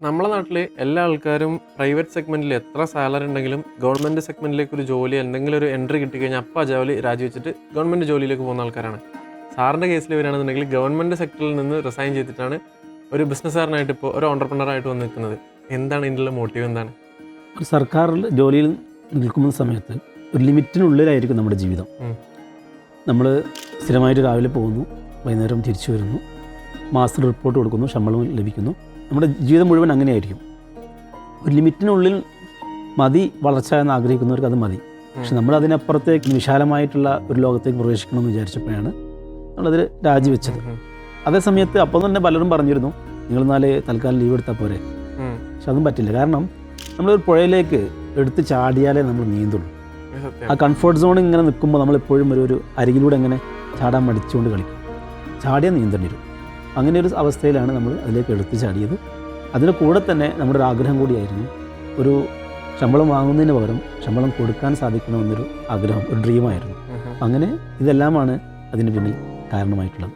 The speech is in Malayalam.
നമ്മുടെ നാട്ടിൽ എല്ലാ ആൾക്കാരും പ്രൈവറ്റ് സെഗ്മെൻറ്റിൽ എത്ര സാലറി ഉണ്ടെങ്കിലും ഗവൺമെൻറ് സെഗ്മെൻറ്റിലേക്ക് ഒരു ജോലി എന്തെങ്കിലും ഒരു എൻട്രി കിട്ടിക്കഴിഞ്ഞാൽ അപ്പോൾ ആ ജോലി രാജിവെച്ചിട്ട് ഗവൺമെൻറ് ജോലിയിലേക്ക് പോകുന്ന ആൾക്കാരാണ്. സാറിൻ്റെ കേസിൽ വരികയാണെന്നുണ്ടെങ്കിൽ ഗവൺമെൻറ് സെക്ടറിൽ നിന്ന് റിസൈൻ ചെയ്തിട്ടാണ് ഒരു ബിസിനസ്സുകാരനായിട്ട് ഇപ്പോൾ ഒരു ഓണ്ടർപ്രണറായിട്ട് വന്ന് നിൽക്കുന്നത്. എന്താണ് ഇതിൻ്റെ മോട്ടീവ്? എന്താണ്? ഒരു സർക്കാർ ജോലിയിൽ നിൽക്കുന്ന സമയത്ത് ഒരു ലിമിറ്റിനുള്ളിലായിരിക്കും നമ്മുടെ ജീവിതം. നമ്മൾ സ്ഥിരമായിട്ട് രാവിലെ പോകുന്നു, വൈകുന്നേരം തിരിച്ചു വരുന്നു, മാസ്റ്റർ റിപ്പോർട്ട് കൊടുക്കുന്നു, ശമ്പളം ലഭിക്കുന്നു. നമ്മുടെ ജീവിതം മുഴുവൻ അങ്ങനെയായിരിക്കും. ഒരു ലിമിറ്റിനുള്ളിൽ മതി വളർച്ച എന്ന് ആഗ്രഹിക്കുന്നവർക്ക് അത് മതി. പക്ഷെ നമ്മൾ അതിനപ്പുറത്തേക്ക് വിശാലമായിട്ടുള്ള ഒരു ലോകത്തേക്ക് പ്രവേശിക്കണമെന്ന് വിചാരിച്ചപ്പോഴാണ് നമ്മളതിൽ രാജിവെച്ചത്. അതേ സമയത്ത് അപ്പോൾ തന്നെ പലരും പറഞ്ഞിരുന്നു, നിങ്ങൾ തൽക്കാലം ലീവ് എടുത്താൽ പോരെ. പക്ഷെ അതും പറ്റില്ല. കാരണം നമ്മളൊരു പുഴയിലേക്ക് എടുത്ത് ചാടിയാലേ നമ്മൾ നീന്തുള്ളൂ. ആ കംഫർട്ട് സോൺ ഇങ്ങനെ നിൽക്കുമ്പോൾ നമ്മളെപ്പോഴും ഒരു അരികിലൂടെ ഇങ്ങനെ ചാടാൻ മടിച്ചുകൊണ്ട് കളിക്കും. ചാടിയാൽ നീന്തേണ്ടി വരും. അങ്ങനെ ഒരു അവസ്ഥയിലാണ് നമ്മൾ അതിലേക്ക് എടുത്ത് ചാടിയത്. അതിന് കൂടെ തന്നെ നമ്മുടെ ഒരു ആഗ്രഹം കൂടിയായിരുന്നു, ഒരു ശമ്പളം വാങ്ങുന്നതിന് പകരം ശമ്പളം കൊടുക്കാൻ സാധിക്കണമെന്നൊരു ആഗ്രഹം, ഒരു ഡ്രീമായിരുന്നു. അങ്ങനെ ഇതെല്ലാമാണ് അതിന് പിന്നിൽ കാരണമായിട്ടുള്ളത്.